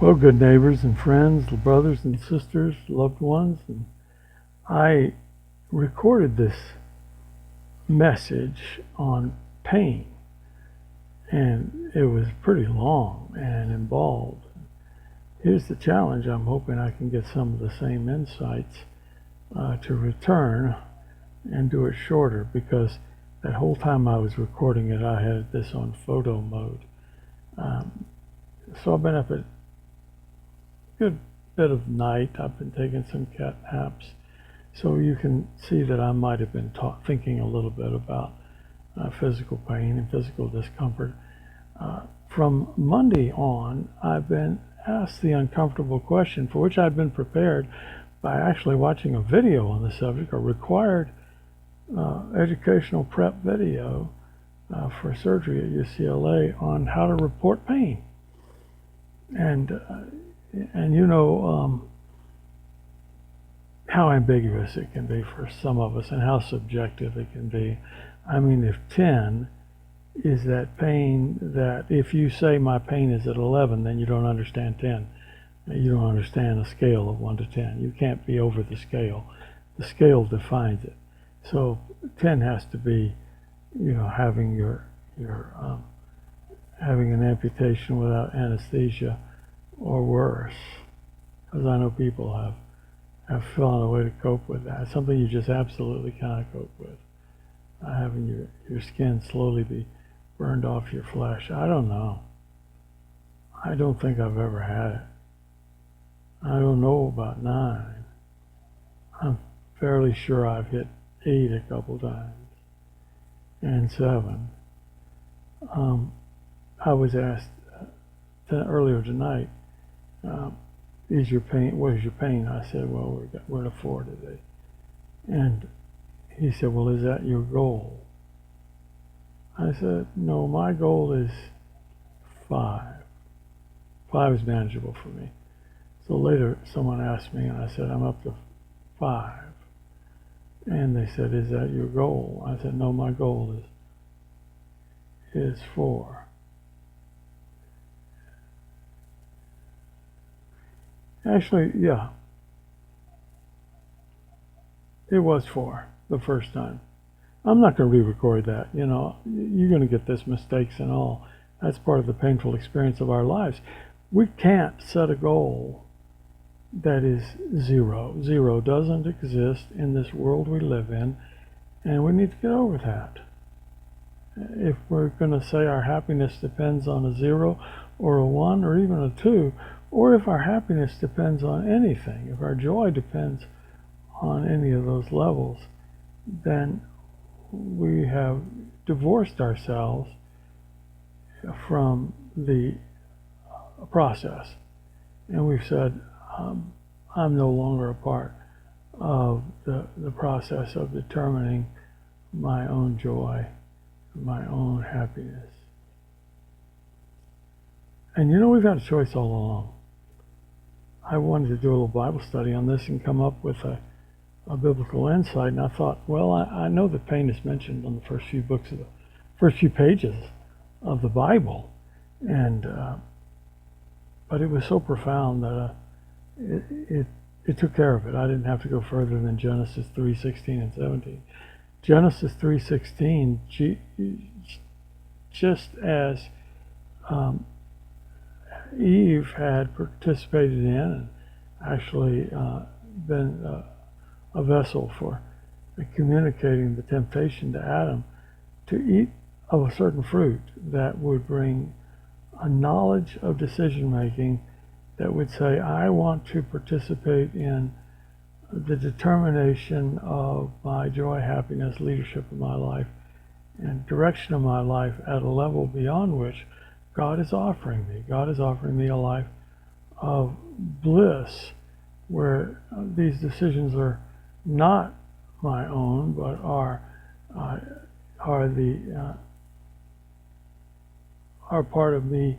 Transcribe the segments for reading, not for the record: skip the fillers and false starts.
Well, good neighbors and friends, brothers and sisters, loved ones, and I recorded this message on pain, and it was pretty long and involved. Here's the challenge. I'm hoping I can get some of the same insights to return and do it shorter, because that whole time I was recording it, I had this on photo mode. So I've been up at good bit of night. I've been taking some cat naps, so you can see that I might have been thinking a little bit about physical pain and physical discomfort. From Monday on, I've been asked the uncomfortable question, for which I've been prepared by actually watching a video on the subject, a required educational prep video for surgery at UCLA on how to report pain. And you know how ambiguous it can be for some of us and how subjective it can be. I mean, if 10 is that pain that if you say my pain is at 11, then you don't understand 10. You don't understand a scale of 1 to 10. You can't be over the scale. The scale defines it. So 10 has to be, having having an amputation without anesthesia or worse, because I know people have found a way to cope with that. Something you just absolutely cannot cope with. Having your skin slowly be burned off your flesh. I don't know. I don't think I've ever had it. I don't know about 9. I'm fairly sure I've hit 8 a couple times, and 7. I was asked earlier tonight, what is your pain? I said, well, we're at a 4 today. And he said, well, is that your goal? I said, no, my goal is 5. 5 is manageable for me. So later someone asked me, and I said, I'm up to 5. And they said, is that your goal? I said, no, my goal is 4. Actually, yeah, it was 4 the first time. I'm not going to re-record that. You're going to get this, mistakes and all. That's part of the painful experience of our lives. We can't set a goal that is 0. 0 doesn't exist in this world we live in, and we need to get over that. If we're going to say our happiness depends on a 0 or a 1 or even a 2, or if our happiness depends on anything, if our joy depends on any of those levels, then we have divorced ourselves from the process. And we've said, I'm no longer a part of the process of determining my own joy, my own happiness. And we've had a choice all along. I wanted to do a little Bible study on this and come up with a biblical insight, and I thought, well, I know that pain is mentioned on the first few pages of the Bible, and but it was so profound that it took care of it. I didn't have to go further than Genesis 3:16 and 17. Genesis 3:16, just as Eve had participated in and actually been a vessel for communicating the temptation to Adam to eat of a certain fruit that would bring a knowledge of decision making that would say, I want to participate in the determination of my joy, happiness, leadership of my life, and direction of my life at a level beyond which God is offering me. God is offering me a life of bliss where these decisions are not my own, but are part of me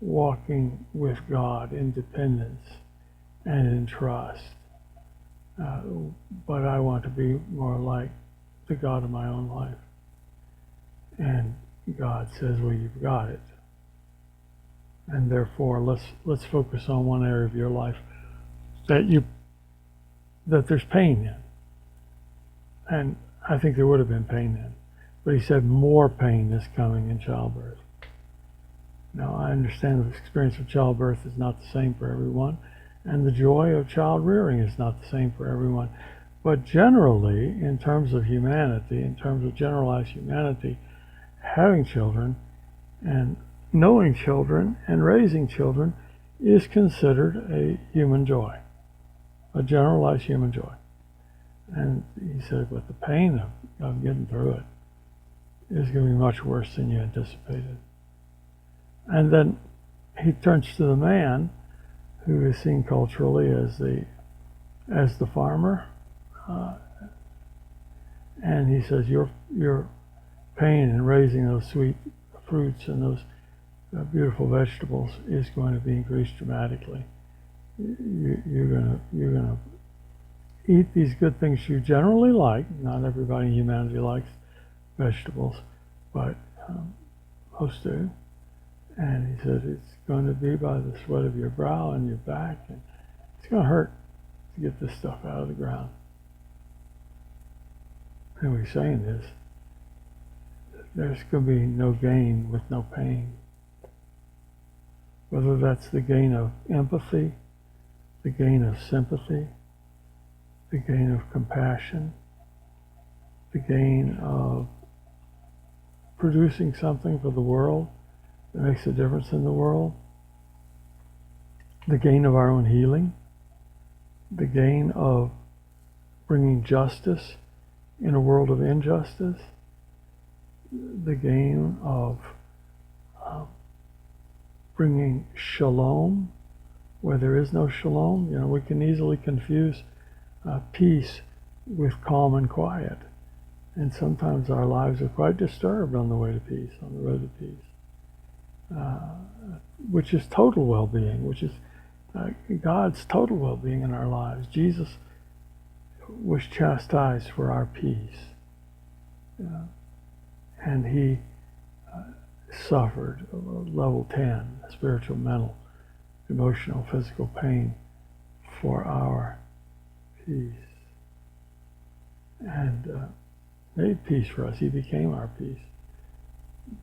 walking with God in dependence and in trust. But I want to be more like the God of my own life. And God says, well, you've got it. and therefore let's focus on one area of your life that there's pain in. And I think there would have been pain in, but he said more pain is coming in childbirth. Now, I understand the experience of childbirth is not the same for everyone, and the joy of child rearing is not the same for everyone. But generally, in terms of humanity, in terms of generalized humanity, having children and knowing children and raising children is considered a human joy, a generalized human joy. And he said, but the pain of getting through it is going to be much worse than you anticipated. And then he turns to the man who is seen culturally as the farmer, and he says, your pain in raising those sweet fruits and those beautiful vegetables is going to be increased dramatically. You're gonna eat these good things you generally like. Not everybody in humanity likes vegetables, but most do. And he said, it's going to be by the sweat of your brow and your back, and it's going to hurt to get this stuff out of the ground. And what he's saying is, there's going to be no gain with no pain. Whether that's the gain of empathy, the gain of sympathy, the gain of compassion, the gain of producing something for the world that makes a difference in the world, the gain of our own healing, the gain of bringing justice in a world of injustice, the gain of bringing shalom where there is no shalom. You know, we can easily confuse peace with calm and quiet. And sometimes our lives are quite disturbed on the way to peace, on the road to peace. Which is total well-being, which is God's total well-being in our lives. Jesus was chastised for our peace, and he suffered level 10, spiritual, mental, emotional, physical pain for our peace, and made peace for us. He became our peace.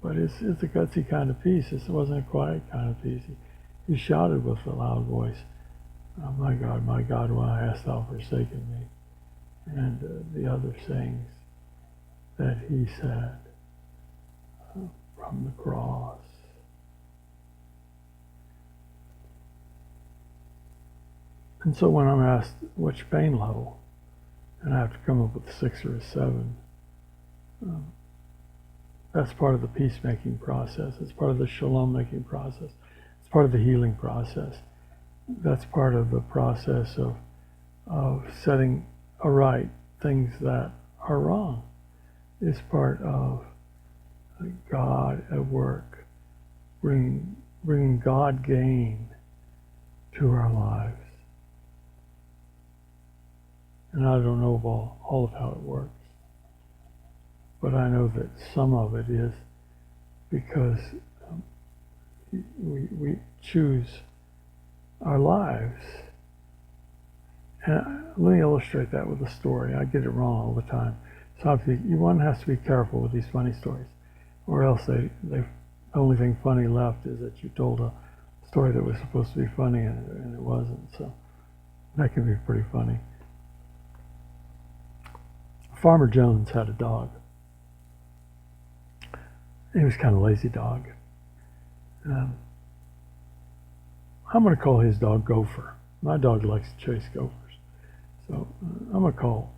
But it's a gutsy kind of peace. It wasn't a quiet kind of peace. He shouted with a loud voice, oh, my God, why hast thou forsaken me? And the other sayings that he said from the cross. And so when I'm asked which pain level, and I have to come up with a 6 or a 7, that's part of the peacemaking process. It's part of the shalom-making process. It's part of the healing process. That's part of the process of setting aright things that are wrong. It's part of God at work, bringing God gain to our lives. And I don't know all of how it works. But I know that some of it is because we choose our lives. And let me illustrate that with a story. I get it wrong all the time. So one has to be careful with these funny stories, or else the only thing funny left is that you told a story that was supposed to be funny and it wasn't. So that can be pretty funny. Farmer Jones had a dog. He was kind of a lazy dog. I'm going to call his dog Gopher. My dog likes to chase gophers. So I'm going to call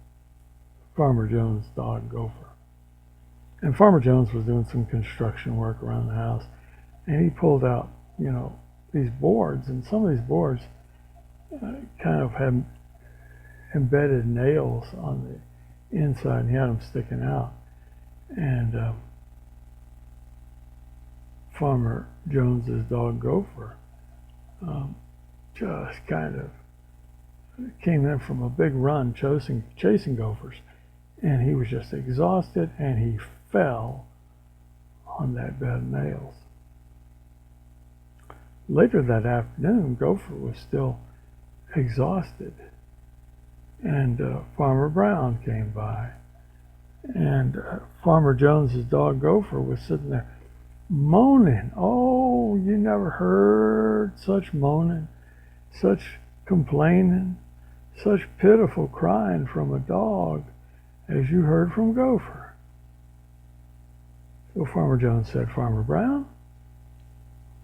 Farmer Jones' dog Gopher. And Farmer Jones was doing some construction work around the house. And he pulled out, these boards. And some of these boards kind of had embedded nails on the inside. And he had them sticking out. And Farmer Jones's dog Gopher just kind of came in from a big run chasing gophers, and he was just exhausted, and he fell on that bed of nails. Later that afternoon, Gopher was still exhausted, and Farmer Brown came by, and Farmer Jones's dog Gopher was sitting there moaning. Oh, you never heard such moaning, such complaining, such pitiful crying from a dog as you heard from Gopher. So Farmer Jones said, Farmer Brown,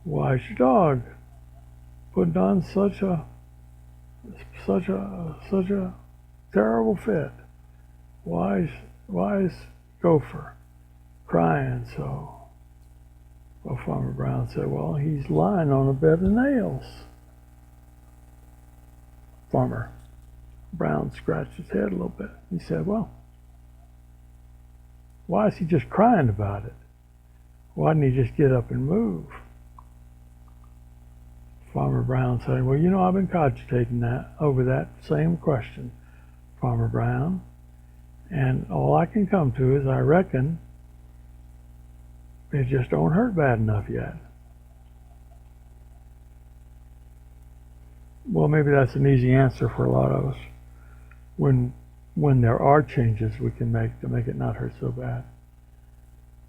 why's your dog putting on such a terrible fit? Why's Gopher crying so? Well, Farmer Brown said, well, he's lying on a bed of nails. Farmer Brown scratched his head a little bit. He said, well, why is he just crying about it? Why didn't he just get up and move? Farmer Brown said, well, you know, I've been cogitating over that same question, Farmer Brown, and all I can come to is I reckon it just don't hurt bad enough yet. Well, maybe that's an easy answer for a lot of us. When there are changes we can make to make it not hurt so bad.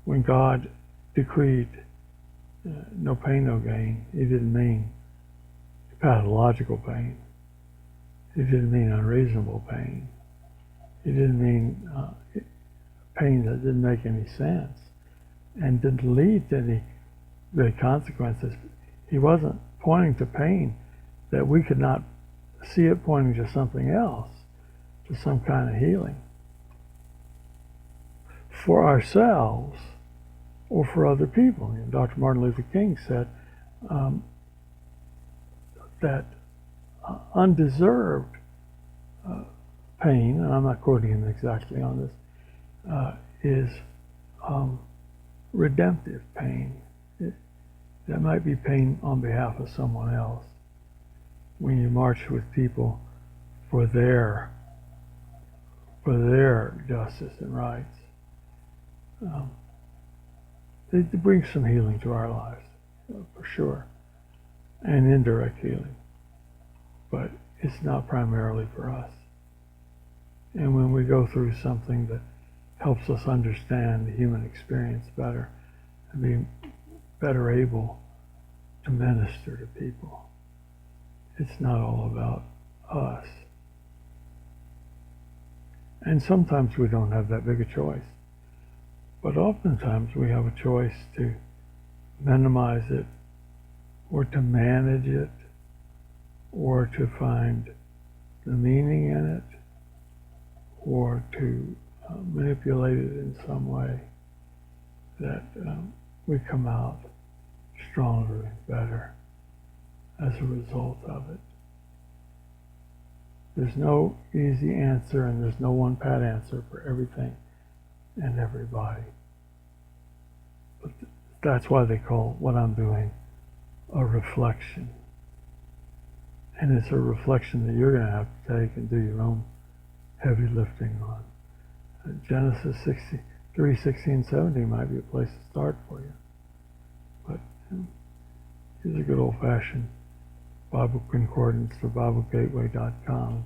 When God decreed no pain, no gain, he didn't mean pathological pain. He didn't mean unreasonable pain. He didn't mean pain that didn't make any sense and didn't lead to any great consequences. He wasn't pointing to pain that we could not see it pointing to something else, to some kind of healing. For ourselves or for other people. You know, Dr. Martin Luther King said that undeserved pain, and I'm not quoting him exactly on this, is redemptive pain. That might be pain on behalf of someone else. When you march with people for their justice and rights, it brings some healing to our lives, for sure, and indirect healing. But it's not primarily for us. And when we go through something that helps us understand the human experience better and be better able to minister to people, it's not all about us. And sometimes we don't have that big a choice. But oftentimes we have a choice to minimize it, or to manage it, or to find the meaning in it, or to manipulate it in some way that we come out stronger and better as a result of it. There's no easy answer, and there's no one pat answer for everything and everybody. But that's why they call what I'm doing a reflection. And it's a reflection that you're going to have to take and do your own heavy lifting on. Genesis 63, 16, 17 might be a place to start for you. But here's a good old-fashioned Bible Concordance for BibleGateway.com.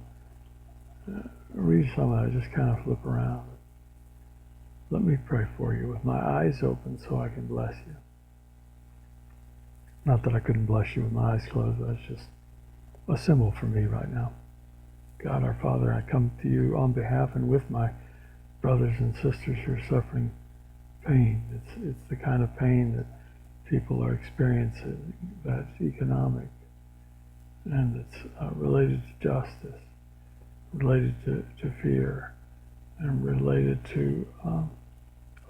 Read some of that, just kind of flip around. Let me pray for you with my eyes open so I can bless you. Not that I couldn't bless you with my eyes closed, that's just a symbol for me right now. God our Father, I come to you on behalf and with my brothers and sisters who are suffering pain. It's the kind of pain that people are experiencing that's economic, and it's related to justice, related to fear, and related to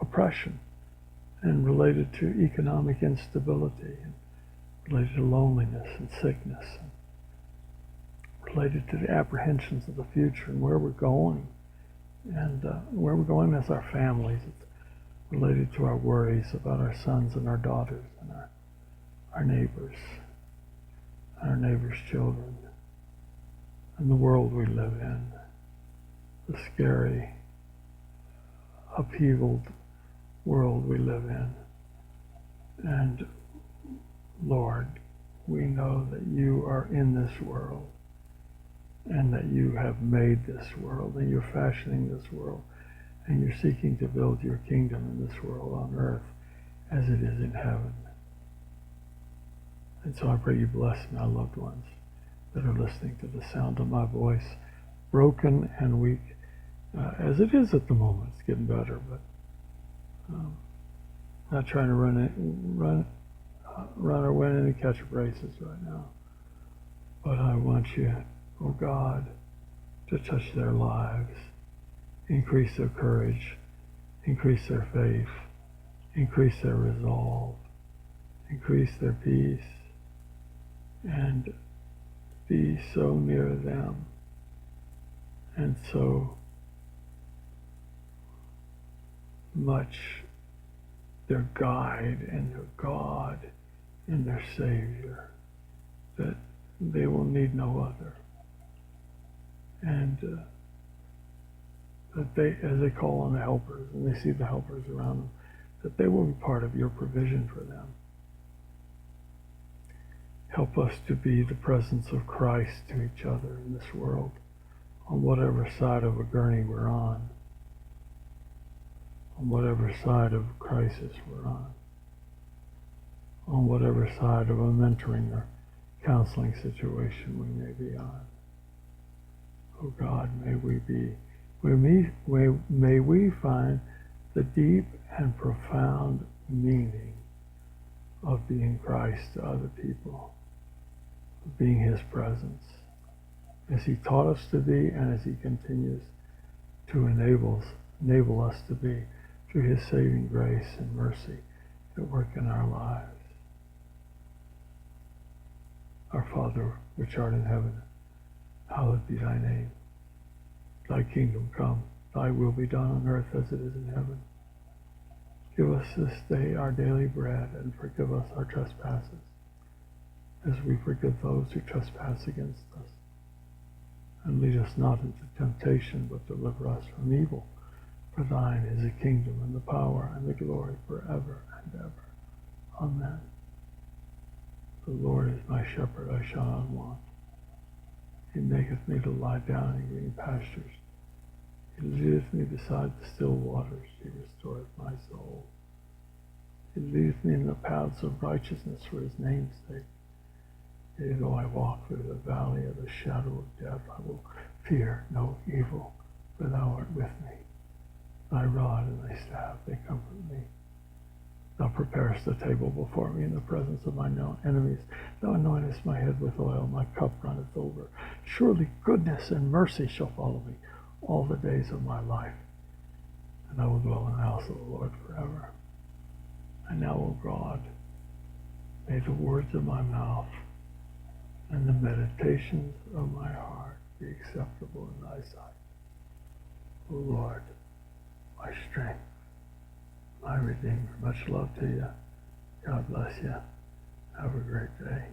oppression, and related to economic instability, and related to loneliness and sickness, and related to the apprehensions of the future and where we're going, and where we're going as our families. It's related to our worries about our sons and our daughters and our neighbors, and our neighbors' children, and the world we live in, the scary, upheavaled world we live in. And Lord, we know that you are in this world and that you have made this world and you're fashioning this world and you're seeking to build your kingdom in this world on earth as it is in heaven. And so I pray you bless my loved ones that are listening to the sound of my voice, broken and weak, as it is at the moment. It's getting better, but not trying to run or win any catch races right now. But I want you, oh God, to touch their lives, increase their courage, increase their faith, increase their resolve, increase their peace, and be so near them and so much their guide and their God and their Savior that they will need no other. And that they, as they call on the helpers and they see the helpers around them, that they will be part of your provision for them. Help us to be the presence of Christ to each other in this world, on whatever side of a gurney we're on whatever side of crisis we're on whatever side of a mentoring or counseling situation we may be on. Oh God, may we find the deep and profound meaning of being Christ to other people, of being His presence, as He taught us to be and as He continues to enable us to be through His saving grace and mercy at work in our lives. Our Father, which art in heaven, hallowed be thy name. Thy kingdom come, thy will be done on earth as it is in heaven. Give us this day our daily bread, and forgive us our trespasses, as we forgive those who trespass against us. And lead us not into temptation, but deliver us from evil. For thine is the kingdom, and the power, and the glory, forever and ever. Amen. The Lord is my shepherd, I shall not want. He maketh me to lie down in green pastures. He leadeth me beside the still waters. He restoreth my soul. He leadeth me in the paths of righteousness for His name's sake. Yea, though I walk through the valley of the shadow of death, I will fear no evil, for thou art with me. Thy rod and thy staff, they comfort me. Thou preparest the table before me in the presence of my enemies. Thou anointest my head with oil, my cup runneth over. Surely goodness and mercy shall follow me all the days of my life, and I will dwell in the house of the Lord forever. And now, O God, may the words of my mouth and the meditations of my heart be acceptable in thy sight. O Lord, my strength, my Redeemer. Much love to you. God bless you. Have a great day.